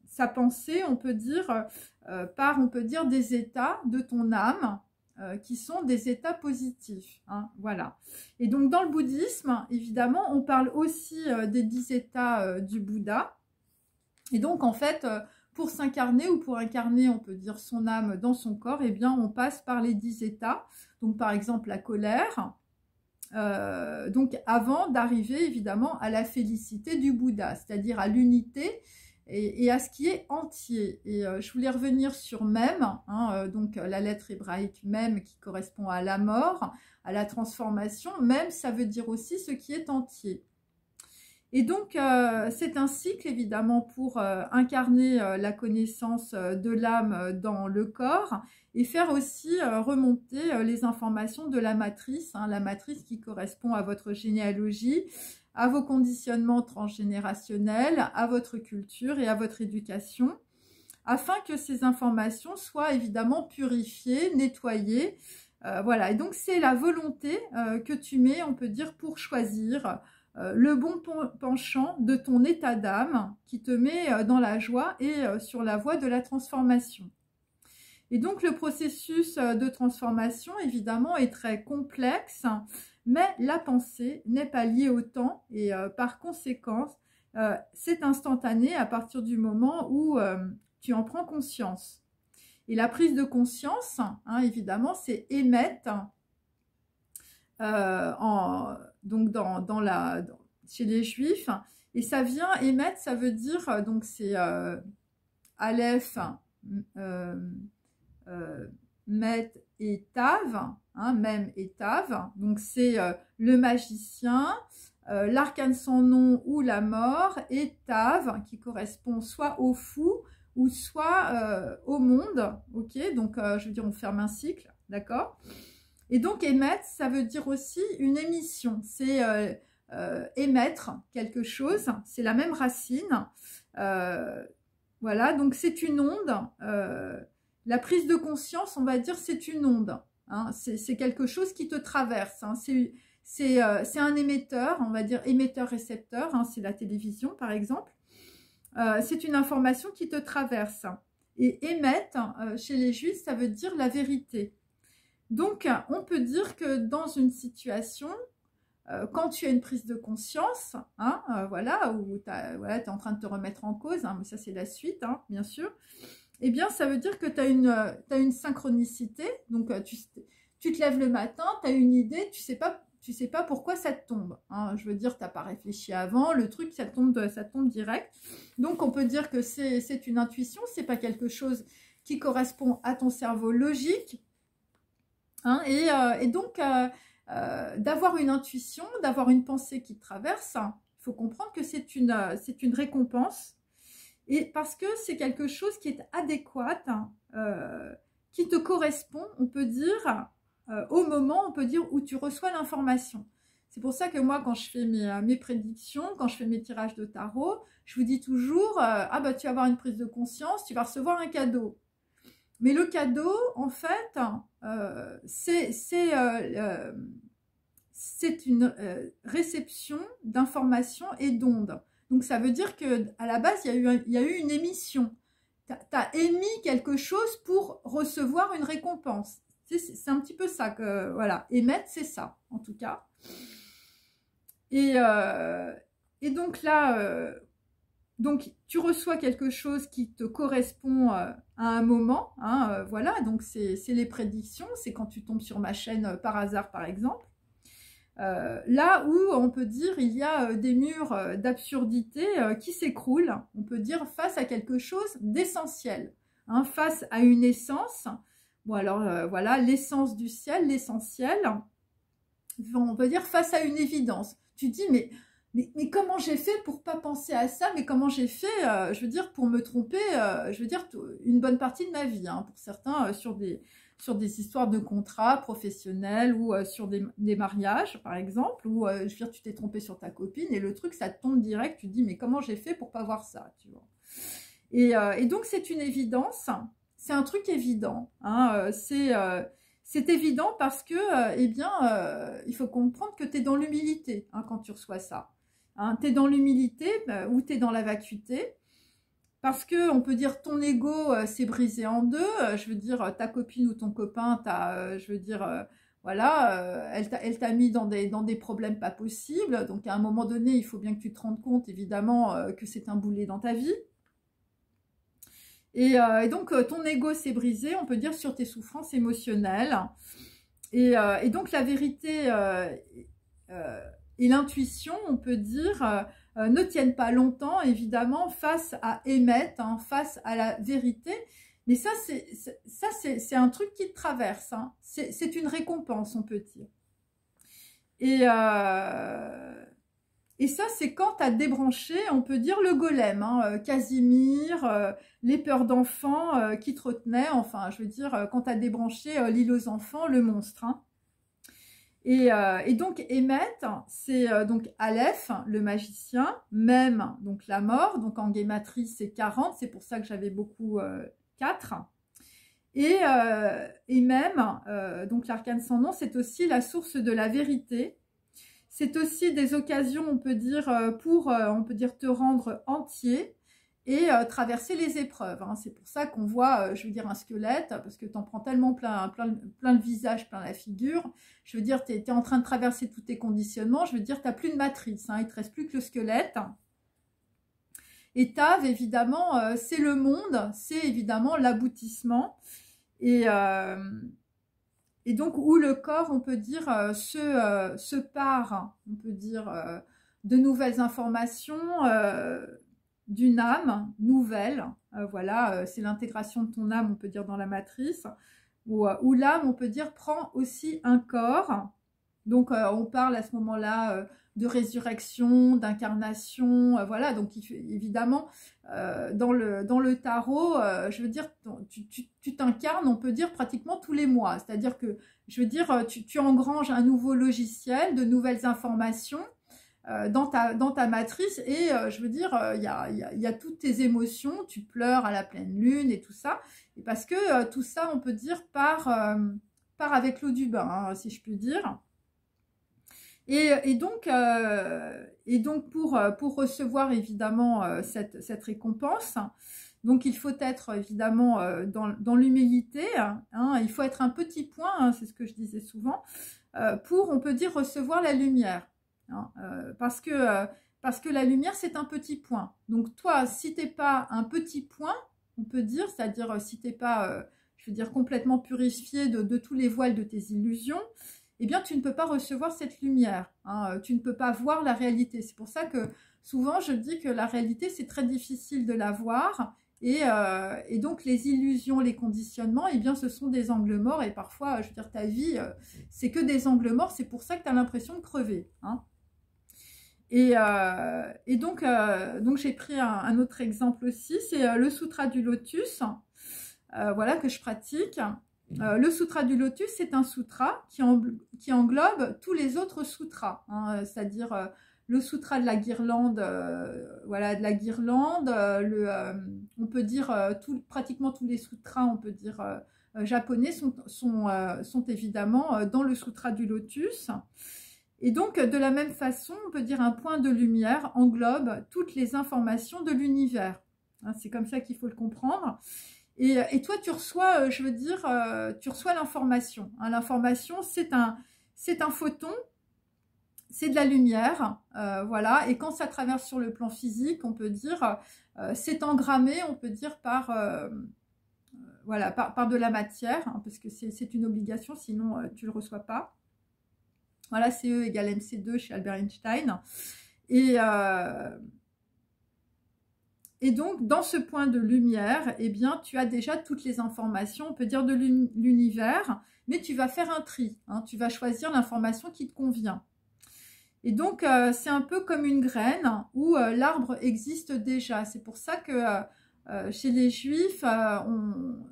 sa pensée, on peut dire, on peut dire, des états de ton âme qui sont des états positifs, hein, voilà. Et donc, dans le bouddhisme, évidemment, on parle aussi des 10 états du Bouddha. Et donc, en fait, pour s'incarner ou pour incarner, on peut dire, son âme dans son corps, eh bien, on passe par les 10 états. Donc, par exemple, la colère. Donc, avant d'arriver, évidemment, à la félicité du Bouddha, c'est-à-dire à l'unité et à ce qui est entier. Et je voulais revenir sur Mem, hein, donc la lettre hébraïque Mem qui correspond à la mort, à la transformation. Mem, ça veut dire aussi ce qui est entier. Et donc, c'est un cycle, évidemment, pour incarner la connaissance de l'âme dans le corps et faire aussi remonter les informations de la matrice, hein, la matrice qui correspond à votre généalogie, à vos conditionnements transgénérationnels, à votre culture et à votre éducation, afin que ces informations soient évidemment purifiées, nettoyées. Voilà, et donc c'est la volonté que tu mets, on peut dire, pour choisir le bon penchant de ton état d'âme qui te met dans la joie et sur la voie de la transformation. Et donc le processus de transformation, évidemment, est très complexe, mais la pensée n'est pas liée au temps et par conséquent, c'est instantané à partir du moment où tu en prends conscience. Et la prise de conscience, hein, évidemment, c'est émettre donc chez les juifs, et ça vient émettre, ça veut dire, donc c'est Aleph, Met et Tav, hein, Mem et Tav, donc c'est le magicien, l'arcane sans nom ou la mort, et Tav qui correspond soit au fou ou soit au monde, ok, donc je veux dire on ferme un cycle, d'accord. Et donc émettre, ça veut dire aussi une émission, c'est émettre quelque chose, c'est la même racine, voilà, donc c'est une onde, la prise de conscience, on va dire, c'est une onde, hein, c'est quelque chose qui te traverse, hein, c'est un émetteur, on va dire émetteur-récepteur, hein, c'est la télévision par exemple, c'est une information qui te traverse. Et émet, chez les juifs, ça veut dire la vérité. Donc, on peut dire que dans une situation, quand tu as une prise de conscience, hein, voilà, où voilà, tu es en train de te remettre en cause, hein, mais ça c'est la suite, hein, bien sûr, eh bien ça veut dire que tu as une synchronicité, donc tu te lèves le matin, tu as une idée, tu sais pas pourquoi ça te tombe, hein, je veux dire, tu n'as pas réfléchi avant, le truc, ça tombe direct, donc on peut dire que c'est une intuition, c'est pas quelque chose qui correspond à ton cerveau logique, hein, et donc d'avoir une intuition, d'avoir une pensée qui te traverse, il faut comprendre que c'est une récompense, et parce que c'est quelque chose qui est adéquat, qui te correspond, on peut dire, au moment, on peut dire, où tu reçois l'information. C'est pour ça que moi, quand je fais mes prédictions, quand je fais mes tirages de tarot, je vous dis toujours, ah bah tu vas avoir une prise de conscience, tu vas recevoir un cadeau. Mais le cadeau, en fait, c'est une réception d'informations et d'ondes. Donc, ça veut dire qu'à la base, il y a eu une émission. Tu as émis quelque chose pour recevoir une récompense. C'est un petit peu ça que, voilà, émettre, c'est ça, en tout cas. Et donc là, donc tu reçois quelque chose qui te correspond à un moment, hein, voilà, donc c'est les prédictions, c'est quand tu tombes sur ma chaîne par hasard, par exemple. Là où on peut dire il y a des murs d'absurdité qui s'écroulent, on peut dire face à quelque chose d'essentiel, hein, face à une essence. Bon alors voilà, l'essence du ciel, l'essentiel, on peut dire face à une évidence. Tu dis mais comment j'ai fait pour pas penser à ça, mais comment j'ai fait, je veux dire, pour me tromper, je veux dire, une bonne partie de ma vie, hein, pour certains, sur des histoires de contrats professionnels ou sur des mariages, par exemple, où, je veux dire, tu t'es trompé sur ta copine et le truc, ça te tombe direct, tu te dis, mais comment j'ai fait pour pas voir ça, tu vois. Et donc, c'est une évidence, c'est un truc évident, hein, c'est évident parce que, eh bien, il faut comprendre que tu es dans l'humilité, hein, quand tu reçois ça. Hein, tu es dans l'humilité ou tu es dans la vacuité. Parce que on peut dire ton ego s'est brisé en deux. Je veux dire, ta copine ou ton copain, je veux dire, voilà, elle t'a mis dans des problèmes pas possibles. Donc à un moment donné, il faut bien que tu te rendes compte, évidemment, que c'est un boulet dans ta vie. Et donc ton ego s'est brisé, on peut dire, sur tes souffrances émotionnelles. Et donc la vérité et l'intuition, on peut dire, ne tiennent pas longtemps, évidemment, face à émettre, hein, face à la vérité. Mais ça, c'est un truc qui te traverse. Hein. C'est une récompense, on peut dire. Et ça, c'est quand tu as débranché, on peut dire, le golem, hein, Casimir, les peurs d'enfants qui te retenaient. Enfin, je veux dire, quand tu as débranché l'île aux enfants, le monstre. Hein. Et donc, Emmet, c'est donc Aleph, le magicien, Mem, donc la mort, donc en guématrie, c'est 40, c'est pour ça que j'avais beaucoup 4. Et Mem, donc l'arcane sans nom, c'est aussi la source de la vérité. C'est aussi des occasions, on peut dire, pour, on peut dire, te rendre entier et traverser les épreuves. Hein. C'est pour ça qu'on voit, je veux dire, un squelette, parce que tu en prends tellement plein le visage, plein la figure. Je veux dire, tu es en train de traverser tous tes conditionnements. Je veux dire, tu n'as plus de matrice. Hein. Il ne te reste plus que le squelette. Et Tav, évidemment, c'est le monde. C'est évidemment l'aboutissement. Et donc, où le corps, on peut dire, se part, on peut dire, de nouvelles informations, d'une âme nouvelle, voilà, c'est l'intégration de ton âme, on peut dire, dans la matrice, où l'âme, on peut dire, prend aussi un corps. Donc, on parle à ce moment-là de résurrection, d'incarnation, voilà. Donc, évidemment, dans le tarot, je veux dire, tu t'incarnes, on peut dire, pratiquement tous les mois. C'est-à-dire que, je veux dire, tu engranges un nouveau logiciel, de nouvelles informations, dans ta matrice et je veux dire, il y a toutes tes émotions, tu pleures à la pleine lune et tout ça, et parce que tout ça, on peut dire, part avec l'eau du bain, hein, si je puis dire. Et donc pour recevoir évidemment cette récompense, Donc, il faut être évidemment dans l'humilité, hein, il faut être un petit point, hein, c'est ce que je disais souvent, pour, on peut dire, recevoir la lumière. Hein, parce que la lumière, c'est un petit point. Donc, toi, si tu n'es pas un petit point, on peut dire, c'est-à-dire si tu n'es pas, je veux dire, complètement purifié de tous les voiles de tes illusions, eh bien, tu ne peux pas recevoir cette lumière. Hein, tu ne peux pas voir la réalité. C'est pour ça que souvent, je dis que la réalité, c'est très difficile de la voir. Et donc, les illusions, les conditionnements, eh bien, ce sont des angles morts. Et parfois, je veux dire, ta vie, c'est que des angles morts. C'est pour ça que tu as l'impression de crever. Hein. Et donc j'ai pris un autre exemple aussi. C'est le Sutra du Lotus, voilà, que je pratique. Le Sutra du Lotus, c'est un sutra qui englobe tous les autres sutras. Hein, c'est-à-dire le sutra de la guirlande, voilà, de la guirlande, on peut dire pratiquement tous les sutras, on peut dire japonais, sont évidemment dans le Sutra du Lotus. Et donc, de la même façon, on peut dire un point de lumière englobe toutes les informations de l'univers. Hein, c'est comme ça qu'il faut le comprendre. Et toi, tu reçois, je veux dire, tu reçois l'information. Hein, l'information, c'est un photon, c'est de la lumière, voilà. Et quand ça traverse sur le plan physique, on peut dire, c'est engrammé, on peut dire voilà, par de la matière, hein, parce que c'est une obligation, sinon tu ne le reçois pas. Voilà, CE égale MC2 chez Albert Einstein. Et donc, dans ce point de lumière, eh bien, tu as déjà toutes les informations, on peut dire, de l'univers, mais tu vas faire un tri. Hein, tu vas choisir l'information qui te convient. Et donc, c'est un peu comme une graine où l'arbre existe déjà. C'est pour ça que chez les Juifs,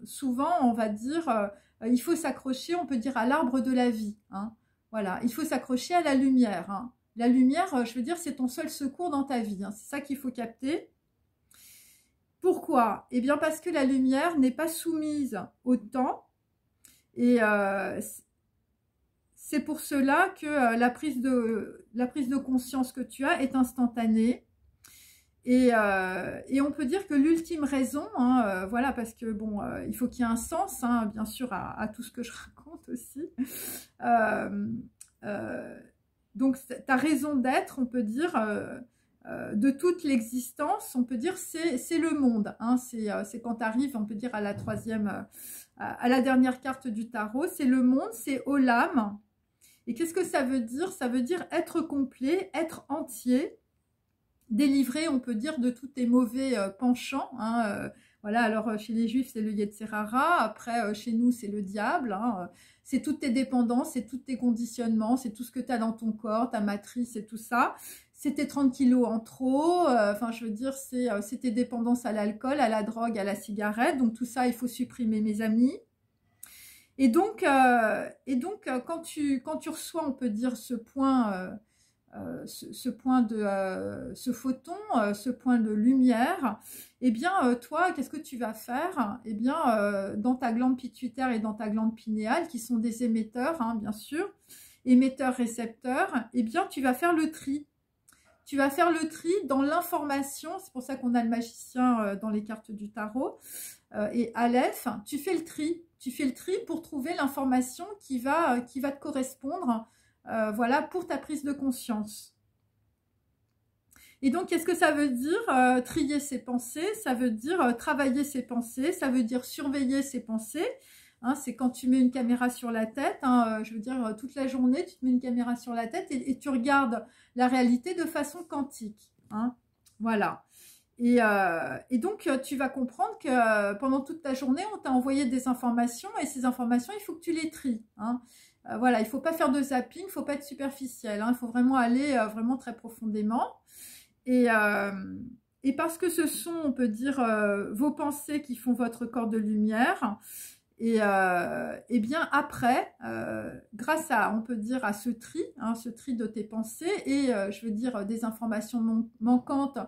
souvent, on va dire, il faut s'accrocher, on peut dire, à l'arbre de la vie. Hein. Voilà, il faut s'accrocher à la lumière. Hein. La lumière, je veux dire, c'est ton seul secours dans ta vie. Hein. C'est ça qu'il faut capter. Pourquoi? Eh bien, parce que la lumière n'est pas soumise au temps. Et c'est pour cela que la prise de conscience que tu as est instantanée. Et on peut dire que l'ultime raison, hein, voilà, parce que bon, il faut qu'il y ait un sens, hein, bien sûr, à tout ce que je raconte aussi. Donc, ta raison d'être, on peut dire, de toute l'existence, on peut dire, c'est le monde. Hein, c'est quand tu arrives, on peut dire, à la à la dernière carte du tarot, c'est le monde, c'est Olam. Et qu'est-ce que ça veut dire? Ça veut dire être complet, être entier, délivré, on peut dire, de tous tes mauvais penchants. Hein, voilà, alors chez les Juifs, c'est le Yetzirara. Après, chez nous, c'est le diable. Hein, c'est toutes tes dépendances, c'est tous tes conditionnements, c'est tout ce que tu as dans ton corps, ta matrice et tout ça. C'est tes 30 kilos en trop. Enfin, je veux dire, c'est tes dépendances à l'alcool, à la drogue, à la cigarette. Donc, tout ça, il faut supprimer, mes amis. Et donc quand tu reçois, on peut dire, ce point... ce photon, ce point de lumière, eh bien, toi, qu'est-ce que tu vas faire? Eh bien, dans ta glande pituitaire et dans ta glande pinéale, qui sont des émetteurs, hein, bien sûr, émetteurs-récepteurs, eh bien, tu vas faire le tri. Tu vas faire le tri dans l'information, c'est pour ça qu'on a le magicien dans les cartes du tarot, et Aleph, tu fais le tri. Tu fais le tri pour trouver l'information qui va te correspondre, voilà, pour ta prise de conscience. Et donc, qu'est-ce que ça veut dire trier ses pensées? Ça veut dire travailler ses pensées, ça veut dire surveiller ses pensées. Hein, c'est quand tu mets une caméra sur la tête, hein, je veux dire, toute la journée, tu te mets une caméra sur la tête et tu regardes la réalité de façon quantique. Hein, voilà. Et donc, tu vas comprendre que pendant toute ta journée, on t'a envoyé des informations et ces informations, il faut que tu les tries. Hein. Voilà, il ne faut pas faire de zapping, il ne faut pas être superficiel. Hein, il faut vraiment aller vraiment très profondément. Et parce que ce sont, on peut dire, vos pensées qui font votre corps de lumière. Et bien après, grâce à, on peut dire, à ce tri, hein, ce tri de tes pensées et, je veux dire, des informations manquantes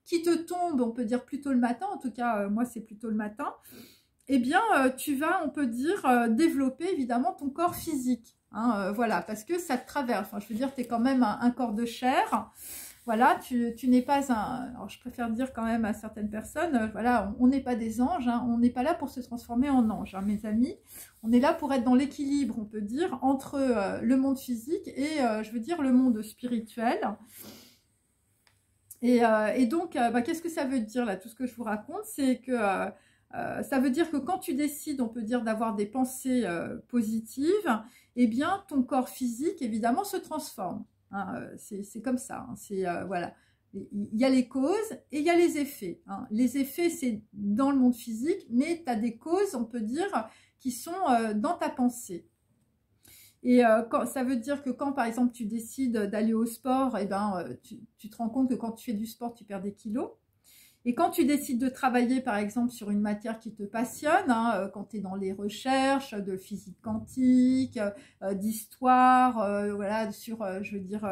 qui te tombent, on peut dire, plutôt le matin, en tout cas, moi, c'est plutôt le matin, eh bien, tu vas, on peut dire, développer, évidemment, ton corps physique. Hein, voilà, parce que ça te traverse. Enfin, je veux dire, tu es quand même un corps de chair. voilà, tu n'es pas un... Alors, je préfère dire quand même à certaines personnes, voilà, on n'est pas des anges, hein, on n'est pas là pour se transformer en ange, hein, mes amis. On est là pour être dans l'équilibre, on peut dire, entre le monde physique et, je veux dire, le monde spirituel. Et donc, qu'est-ce que ça veut dire, là, tout ce que je vous raconte, c'est que ça veut dire que quand tu décides, on peut dire, d'avoir des pensées positives, eh bien, ton corps physique, évidemment, se transforme. Hein, c'est comme ça, hein, voilà. Il y a les causes et il y a les effets. Hein. Les effets, c'est dans le monde physique, mais tu as des causes, on peut dire, qui sont dans ta pensée. Et ça veut dire que quand, par exemple, tu décides d'aller au sport, eh ben, tu te rends compte que quand tu fais du sport, tu perds des kilos. Et quand tu décides de travailler, par exemple, sur une matière qui te passionne, hein, quand tu es dans les recherches de physique quantique, d'histoire, voilà, sur, je veux dire,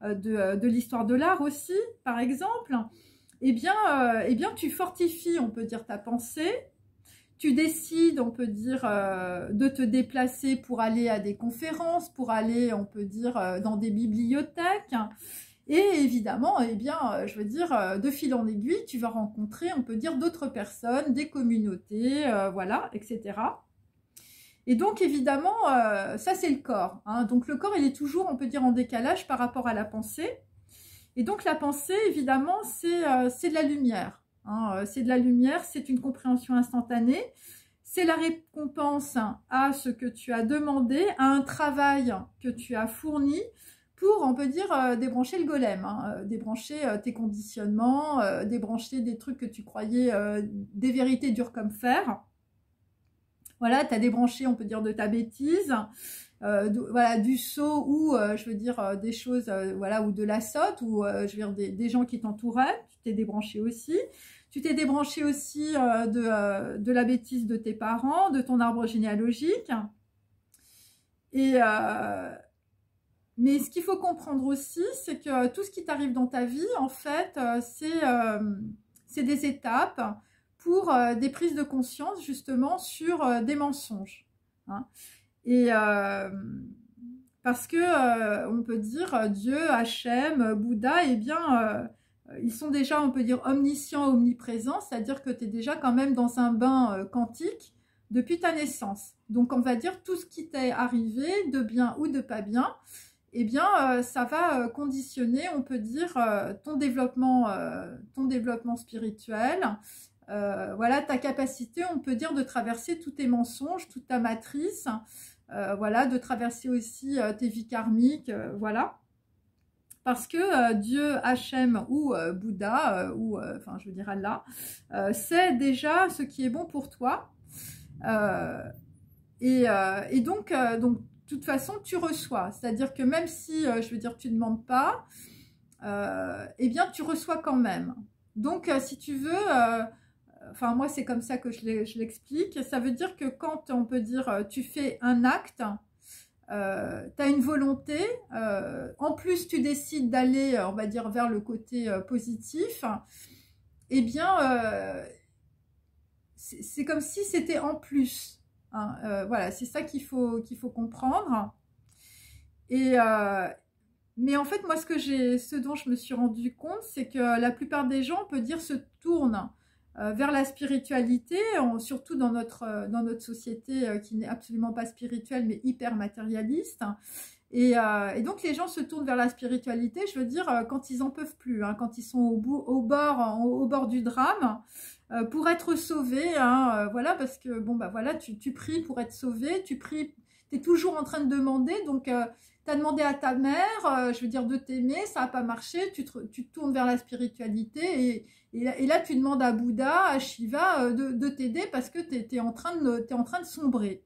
de l'histoire de l'art aussi, par exemple, eh bien, tu fortifies, on peut dire, ta pensée. Tu décides, on peut dire, de te déplacer pour aller à des conférences, pour aller, on peut dire, dans des bibliothèques. Et évidemment, eh bien, je veux dire, de fil en aiguille, tu vas rencontrer, on peut dire, d'autres personnes, des communautés, voilà, etc. Et donc, évidemment, ça, c'est le corps. Hein. Donc, le corps, il est toujours, on peut dire, en décalage par rapport à la pensée. Et donc, la pensée, évidemment, c'est de la lumière. Hein. C'est de la lumière, c'est une compréhension instantanée. C'est la récompense à ce que tu as demandé, à un travail que tu as fourni, pour, on peut dire, débrancher le golem, hein, débrancher tes conditionnements, débrancher des trucs que tu croyais des vérités dures comme fer. Voilà, tu as débranché, on peut dire, de ta bêtise, voilà, du sceau ou, je veux dire, des choses, voilà, ou de la sotte, ou, je veux dire, des gens qui t'entouraient, tu t'es débranché aussi. Tu t'es débranché aussi de la bêtise de tes parents, de ton arbre généalogique. Et... mais ce qu'il faut comprendre aussi, c'est que tout ce qui t'arrive dans ta vie, en fait, c'est des étapes pour des prises de conscience, justement, sur des mensonges. Hein. Et parce que, on peut dire, Dieu, Hachem, Bouddha, eh bien, ils sont déjà, on peut dire, omniscients, omniprésents, c'est-à-dire que tu es déjà quand même dans un bain quantique depuis ta naissance. Donc, on va dire, tout ce qui t'est arrivé, de bien ou de pas bien, eh bien, ça va conditionner, on peut dire, ton développement spirituel, voilà, ta capacité, on peut dire, de traverser tous tes mensonges, toute ta matrice, voilà, de traverser aussi tes vies karmiques, voilà. Parce que Dieu, Hachem ou Bouddha, ou, enfin, je veux dire Allah, c'est déjà ce qui est bon pour toi. Et donc, de toute façon, tu reçois. C'est-à-dire que même si, je veux dire, tu ne demandes pas, eh bien, tu reçois quand même. Donc, si tu veux, enfin, moi, c'est comme ça que je l'explique. Ça veut dire que quand, on peut dire, tu fais un acte, tu as une volonté, en plus, tu décides d'aller, on va dire, vers le côté positif, eh bien, c'est comme si c'était en plus. Hein, voilà, c'est ça qu'il faut comprendre. Et mais en fait, moi, ce dont je me suis rendu compte, c'est que la plupart des gens, on peut dire, se tournent vers la spiritualité, surtout dans notre société qui n'est absolument pas spirituelle, mais hyper matérialiste. Et donc, les gens se tournent vers la spiritualité, je veux dire, quand ils n'en peuvent plus, hein, quand ils sont au bord du drame, pour être sauvés, hein, voilà, parce que, bon, bah voilà, tu pries pour être sauvé, tu pries, tu es toujours en train de demander, donc tu as demandé à ta mère, je veux dire, de t'aimer, ça n'a pas marché, tu te tournes vers la spiritualité, et là, tu demandes à Bouddha, à Shiva, de t'aider parce que tu es en train de sombrer.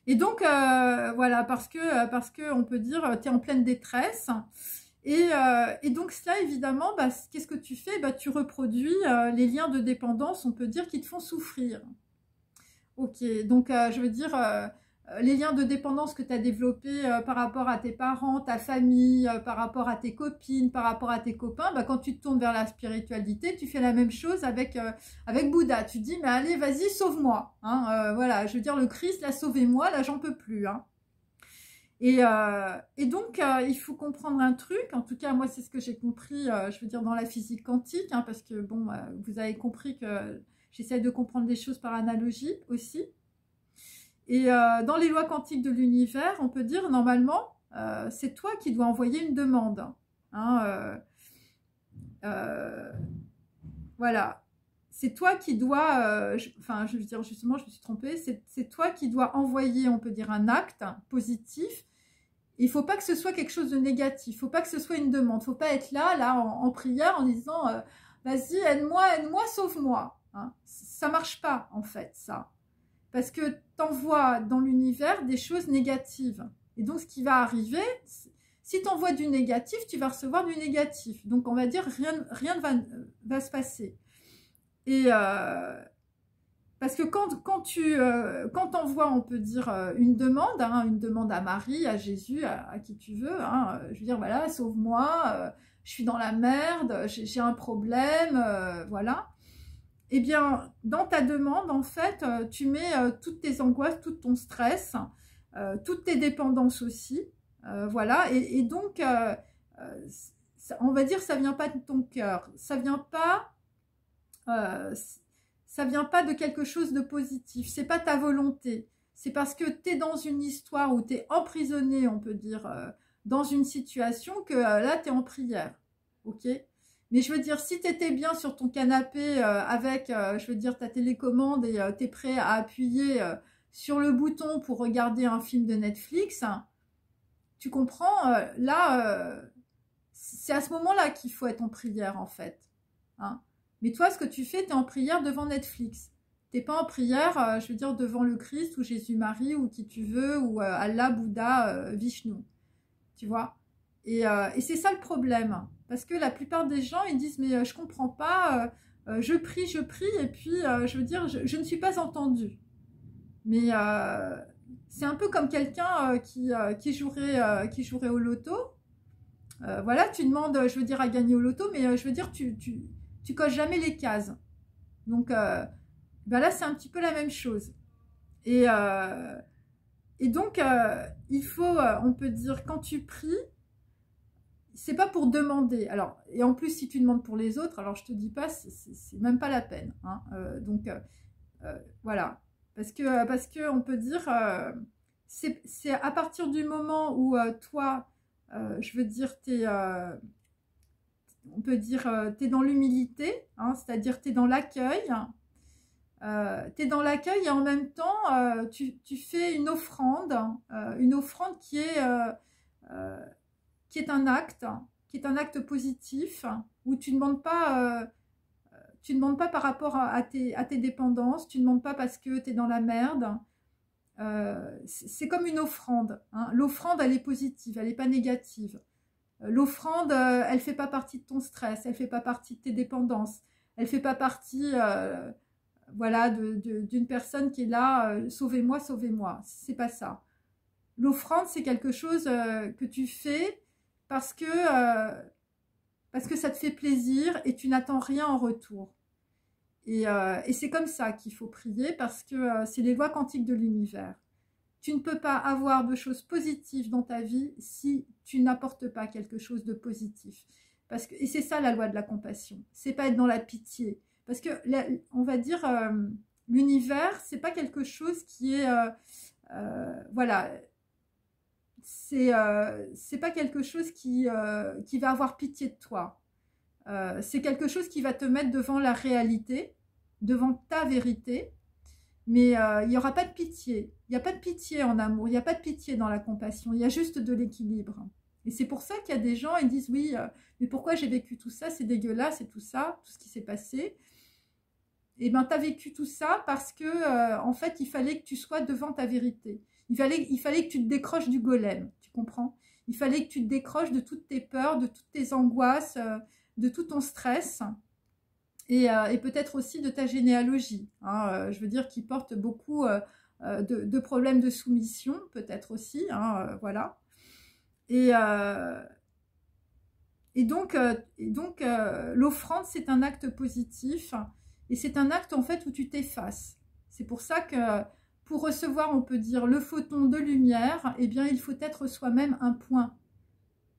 Et donc, voilà, parce que on peut dire, tu es en pleine détresse. Et donc, cela, évidemment, bah, qu'est-ce que tu fais? Bah, tu reproduis les liens de dépendance, on peut dire, qui te font souffrir. Ok, donc, je veux dire, les liens de dépendance que tu as développés par rapport à tes parents, ta famille, par rapport à tes copines, par rapport à tes copains, bah, quand tu te tournes vers la spiritualité, tu fais la même chose avec Bouddha. Tu dis, mais allez, vas-y, sauve-moi. Hein, voilà, je veux dire, le Christ, là, sauvez-moi, là, j'en peux plus. Hein. Et donc, il faut comprendre un truc, en tout cas, moi, c'est ce que j'ai compris, je veux dire, dans la physique quantique, hein, parce que, bon, vous avez compris que j'essaie de comprendre les choses par analogie aussi. Et dans les lois quantiques de l'univers, on peut dire, normalement, c'est toi qui dois envoyer une demande. Hein, voilà. C'est toi qui dois, enfin, je veux dire, justement, je me suis trompée, c'est toi qui dois envoyer, on peut dire, un acte positif. Il ne faut pas que ce soit quelque chose de négatif, il ne faut pas que ce soit une demande, il ne faut pas être là en prière, en disant vas-y, aide-moi, sauve-moi. Hein. Ça ne marche pas, en fait, ça. Parce que tu envoies dans l'univers des choses négatives. Et donc, ce qui va arriver, si tu envoies du négatif, tu vas recevoir du négatif. Donc, on va dire, rien ne va se passer. Et parce que quand tu envoies, on peut dire, une demande à Marie, à Jésus, à qui tu veux, hein, je veux dire, voilà, sauve-moi, je suis dans la merde, j'ai un problème, voilà. Eh bien, dans ta demande, en fait, tu mets toutes tes angoisses, tout ton stress, toutes tes dépendances aussi, voilà. Et donc, on va dire, ça vient pas de ton cœur, ça vient pas de quelque chose de positif, c'est pas ta volonté, c'est parce que tu es dans une histoire où tu es emprisonné, on peut dire, dans une situation que là tu es en prière, ok? Mais je veux dire, si tu étais bien sur ton canapé avec, je veux dire, ta télécommande et tu es prêt à appuyer sur le bouton pour regarder un film de Netflix, hein, tu comprends, là, c'est à ce moment-là qu'il faut être en prière en fait, hein. Mais toi, ce que tu fais, tu es en prière devant Netflix. Tu n'es pas en prière, je veux dire, devant le Christ ou Jésus-Marie ou qui tu veux, ou Allah, Bouddha, Vishnu. Tu vois? Et c'est ça le problème. Parce que la plupart des gens, ils disent, mais je comprends pas, je prie, et puis, je veux dire, je ne suis pas entendue. Mais c'est un peu comme quelqu'un qui jouerait au loto. Voilà, tu demandes, je veux dire, à gagner au loto, mais je veux dire, tu coches jamais les cases. Donc, ben là, c'est un petit peu la même chose. Et donc, il faut, on peut dire, quand tu pries, c'est pas pour demander. Alors, et en plus, si tu demandes pour les autres, alors je te dis pas, c'est même pas la peine. Hein. Donc, voilà. Parce que on peut dire, c'est à partir du moment où toi, je veux dire, on peut dire, tu es dans l'humilité, hein, c'est-à-dire tu es dans l'accueil. Tu es dans l'accueil et en même temps, tu fais une offrande qui est un acte positif, où tu ne demandes pas par rapport à tes dépendances, tu ne demandes pas parce que tu es dans la merde. C'est comme une offrande. Hein. L'offrande, elle est positive, elle n'est pas négative. L'offrande, elle ne fait pas partie de ton stress, elle ne fait pas partie de tes dépendances, elle ne fait pas partie voilà, d'une personne qui est là, sauvez-moi, sauvez-moi. C'est pas ça. L'offrande, c'est quelque chose que tu fais parce que ça te fait plaisir et tu n'attends rien en retour. Et c'est comme ça qu'il faut prier parce que c'est les lois quantiques de l'univers. Tu ne peux pas avoir de choses positives dans ta vie si tu n'apportes pas quelque chose de positif. Et c'est ça la loi de la compassion. C'est pas être dans la pitié. Parce que, on va dire, l'univers, c'est pas quelque chose qui est... voilà. C'est pas quelque chose qui va avoir pitié de toi. C'est quelque chose qui va te mettre devant la réalité, devant ta vérité. Mais il n'y aura pas de pitié. Il n'y a pas de pitié en amour. Il n'y a pas de pitié dans la compassion. Il y a juste de l'équilibre. Et c'est pour ça qu'il y a des gens, ils disent, oui, mais pourquoi j'ai vécu tout ça? C'est dégueulasse et tout ça, tout ce qui s'est passé. Eh bien, tu as vécu tout ça parce que, en fait, il fallait que tu sois devant ta vérité. Il fallait que tu te décroches du golem, tu comprends? Il fallait que tu te décroches de toutes tes peurs, de toutes tes angoisses, de tout ton stress. Et peut-être aussi de ta généalogie, hein, je veux dire, qui porte beaucoup de problèmes de soumission, peut-être aussi, hein, voilà. Et donc l'offrande, c'est un acte positif, et c'est un acte, en fait, où tu t'effaces. C'est pour ça que pour recevoir, on peut dire, le photon de lumière, eh bien, il faut être soi-même un point.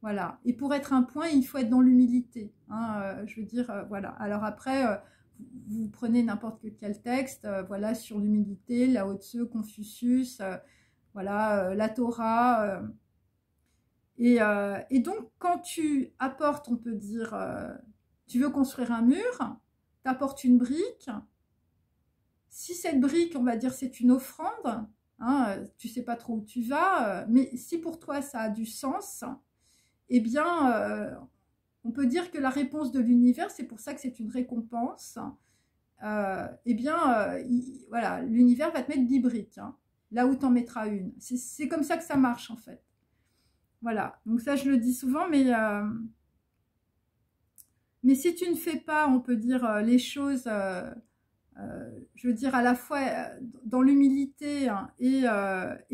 Voilà. Et pour être un point, il faut être dans l'humilité. Hein, je veux dire, voilà. Alors après, vous prenez n'importe quel texte, voilà, sur l'humilité, Lao Tzu, Confucius, voilà, la Torah. Et donc, quand tu apportes, on peut dire, tu veux construire un mur, tu apportes une brique. Si cette brique, on va dire, c'est une offrande, hein, tu sais pas trop où tu vas, mais si pour toi ça a du sens, eh bien, on peut dire que la réponse de l'univers, c'est pour ça que c'est une récompense, eh bien, voilà, l'univers va te mettre 10 briques, hein, là où tu en mettras une. C'est comme ça que ça marche, en fait. Voilà, donc ça, je le dis souvent, mais si tu ne fais pas, on peut dire, les choses... je veux dire à la fois dans l'humilité, hein, et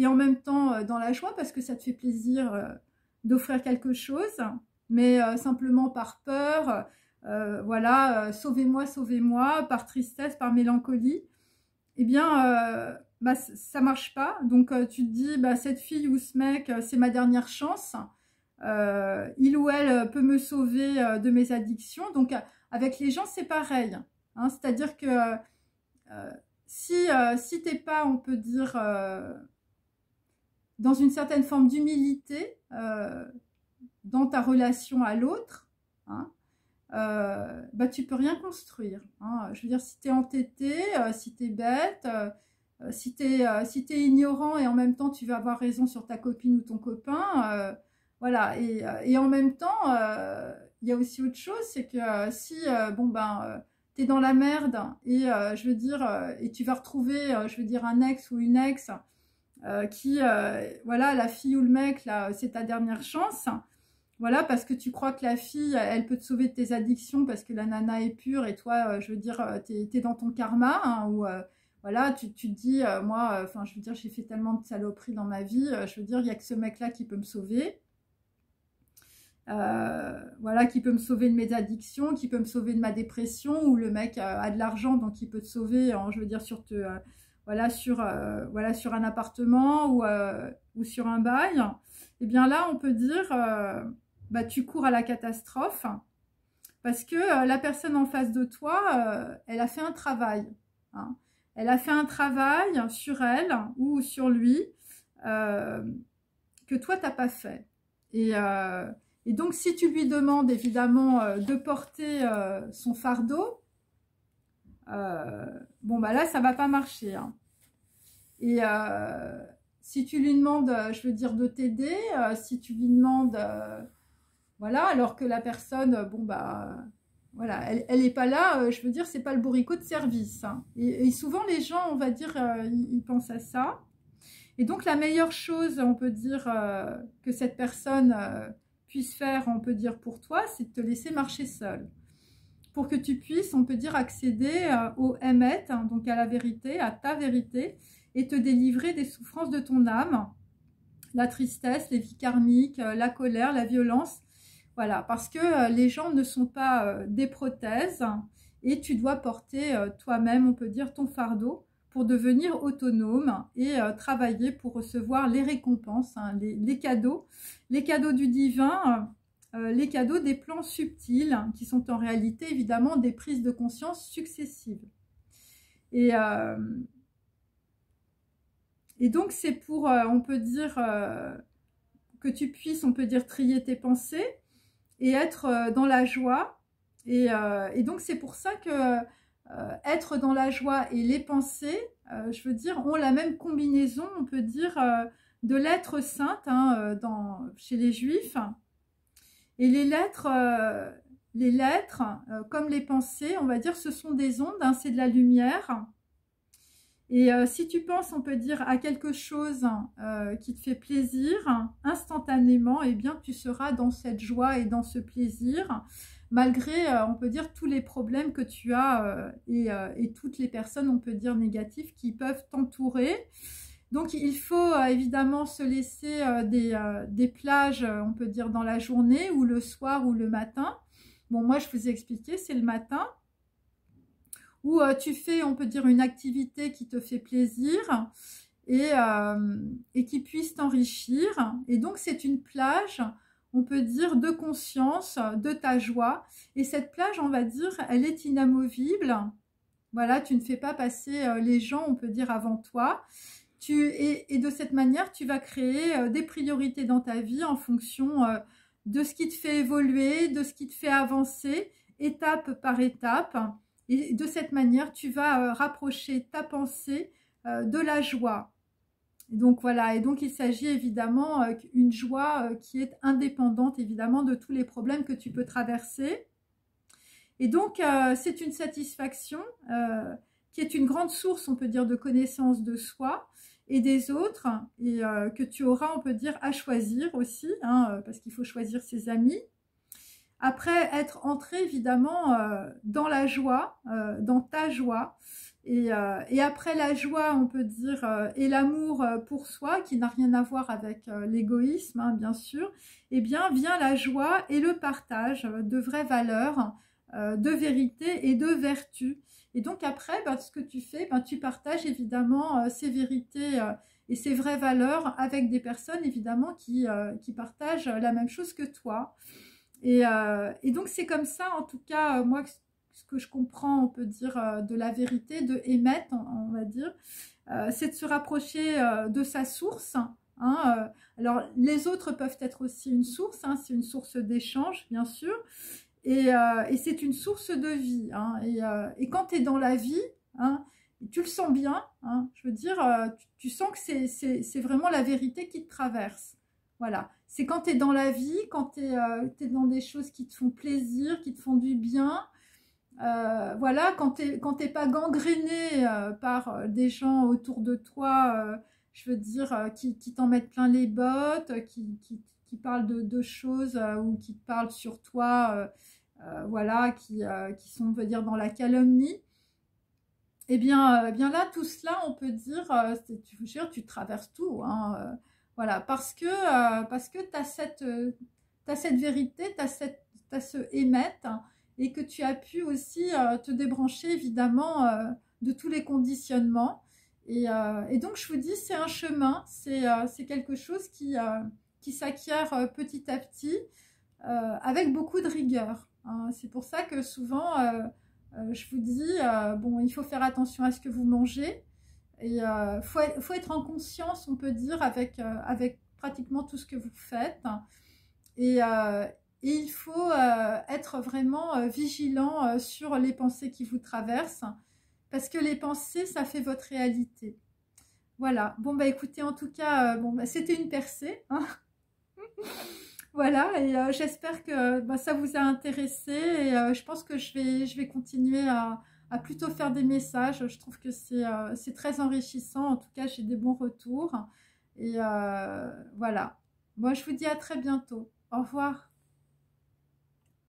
en même temps dans la joie, parce que ça te fait plaisir d'offrir quelque chose, mais simplement par peur, voilà, sauvez-moi, sauvez-moi, par tristesse, par mélancolie, eh bien, bah, ça marche pas. Donc tu te dis, bah, cette fille ou ce mec, c'est ma dernière chance, il ou elle peut me sauver de mes addictions. Donc avec les gens, c'est pareil. Hein, c'est-à-dire que si t'es pas, on peut dire, dans une certaine forme d'humilité dans ta relation à l'autre, hein, bah, tu peux rien construire. Hein. Je veux dire, si tu es entêté, si tu es bête, si tu es ignorant et en même temps tu vas avoir raison sur ta copine ou ton copain, voilà. Et en même temps, il y a aussi autre chose, c'est que si, bon ben... tu es dans la merde et je veux dire, et tu vas retrouver, je veux dire, un ex ou une ex qui, voilà, la fille ou le mec, là, c'est ta dernière chance. Voilà, parce que tu crois que la fille, elle peut te sauver de tes addictions parce que la nana est pure et toi, je veux dire, t'es dans ton karma, hein, ou voilà, tu te dis, moi, enfin, je veux dire, j'ai fait tellement de saloperies dans ma vie, je veux dire, il n'y a que ce mec-là qui peut me sauver. Voilà, qui peut me sauver de mes addictions, qui peut me sauver de ma dépression, ou le mec a de l'argent, donc il peut te sauver, je veux dire, voilà, sur un appartement ou sur un bail. Et bien là, on peut dire, bah, tu cours à la catastrophe, parce que la personne en face de toi, elle a fait un travail. Hein. Elle a fait un travail sur elle ou sur lui que toi, tu n'as pas fait. Et donc, si tu lui demandes évidemment de porter son fardeau, bon, bah là, ça ne va pas marcher. Hein. Et si tu lui demandes, je veux dire, de t'aider, si tu lui demandes, voilà, alors que la personne, bon, bah, voilà, elle n'est pas là, je veux dire, c'est pas le bourricot de service. Hein. Et souvent, les gens, on va dire, ils pensent à ça. Et donc, la meilleure chose, on peut dire, que cette personne... puisse faire, on peut dire, pour toi, c'est de te laisser marcher seul. Pour que tu puisses, on peut dire, accéder au Emet, hein, donc à la vérité, à ta vérité, et te délivrer des souffrances de ton âme, la tristesse, les vies karmiques, la colère, la violence. Voilà, parce que les gens ne sont pas des prothèses, et tu dois porter toi-même, on peut dire, ton fardeau, pour devenir autonome et travailler pour recevoir les récompenses, hein, les cadeaux du divin, les cadeaux des plans subtils, hein, qui sont en réalité évidemment des prises de conscience successives. Et donc c'est pour, on peut dire, que tu puisses, on peut dire, trier tes pensées et être dans la joie. Et donc c'est pour ça que être dans la joie et les pensées, je veux dire, ont la même combinaison, on peut dire, de lettres saintes, hein, chez les juifs. Et les lettres, comme les pensées, on va dire, ce sont des ondes, hein, c'est de la lumière. Et si tu penses, on peut dire, à quelque chose qui te fait plaisir, instantanément, eh bien, tu seras dans cette joie et dans ce plaisir, malgré, on peut dire, tous les problèmes que tu as et toutes les personnes, on peut dire, négatives qui peuvent t'entourer. Donc, il faut évidemment se laisser des plages, on peut dire, dans la journée ou le soir ou le matin. Bon, moi, je vous ai expliqué, c'est le matin. où tu fais, on peut dire, une activité qui te fait plaisir et qui puisse t'enrichir. Et donc, c'est une plage, on peut dire, de conscience, de ta joie. Et cette plage, on va dire, elle est inamovible. Voilà, tu ne fais pas passer les gens, on peut dire, avant toi. Et de cette manière, tu vas créer des priorités dans ta vie en fonction de ce qui te fait évoluer, de ce qui te fait avancer, étape par étape. Et de cette manière, tu vas rapprocher ta pensée de la joie. Et donc voilà, et donc il s'agit évidemment d'une joie qui est indépendante évidemment de tous les problèmes que tu peux traverser. Et donc c'est une satisfaction qui est une grande source, on peut dire, de connaissance de soi et des autres, et que tu auras, on peut dire, à choisir aussi, hein, parce qu'il faut choisir ses amis. Après être entré évidemment dans la joie, dans ta joie, et après la joie, on peut dire, et l'amour pour soi, qui n'a rien à voir avec l'égoïsme, hein, bien sûr, eh bien vient la joie et le partage de vraies valeurs, de vérité et de vertu. Et donc après, ce que tu fais, tu partages évidemment ces vérités et ces vraies valeurs avec des personnes évidemment qui partagent la même chose que toi. Et donc c'est comme ça, en tout cas, moi, ce que je comprends, on peut dire, de la vérité, de émettre, on va dire, c'est de se rapprocher de sa source. Hein, alors les autres peuvent être aussi une source, hein, c'est une source d'échange, bien sûr. Et c'est une source de vie. Hein, et quand tu es dans la vie, hein, tu le sens bien, hein, je veux dire, tu sens que c'est vraiment la vérité qui te traverse. Voilà, c'est quand tu es dans la vie, quand tu es dans des choses qui te font plaisir, qui te font du bien. Voilà, quand t'es pas gangréné par des gens autour de toi, je veux dire, qui t'en mettent plein les bottes, qui parlent de choses ou qui te parlent sur toi, voilà, qui sont, on peut dire, dans la calomnie. Eh bien là, tout cela, on peut dire, tu traverses tout, hein, voilà, parce que tu as cette vérité, tu as ce émettre, et que tu as pu aussi te débrancher évidemment de tous les conditionnements. Et donc je vous dis, c'est un chemin, c'est quelque chose qui s'acquiert petit à petit avec beaucoup de rigueur. Hein. C'est pour ça que souvent, je vous dis, bon, il faut faire attention à ce que vous mangez. Et faut être en conscience, on peut dire, avec pratiquement tout ce que vous faites. Et il faut être vraiment vigilant sur les pensées qui vous traversent, parce que les pensées, ça fait votre réalité. Voilà. Bon, écoutez, en tout cas, c'était une percée. Hein. Voilà, et j'espère que ça vous a intéressé. Et je pense que je vais continuer à plutôt faire des messages. Je trouve que c'est très enrichissant. En tout cas, j'ai des bons retours. Et voilà. Moi, je vous dis à très bientôt. Au revoir.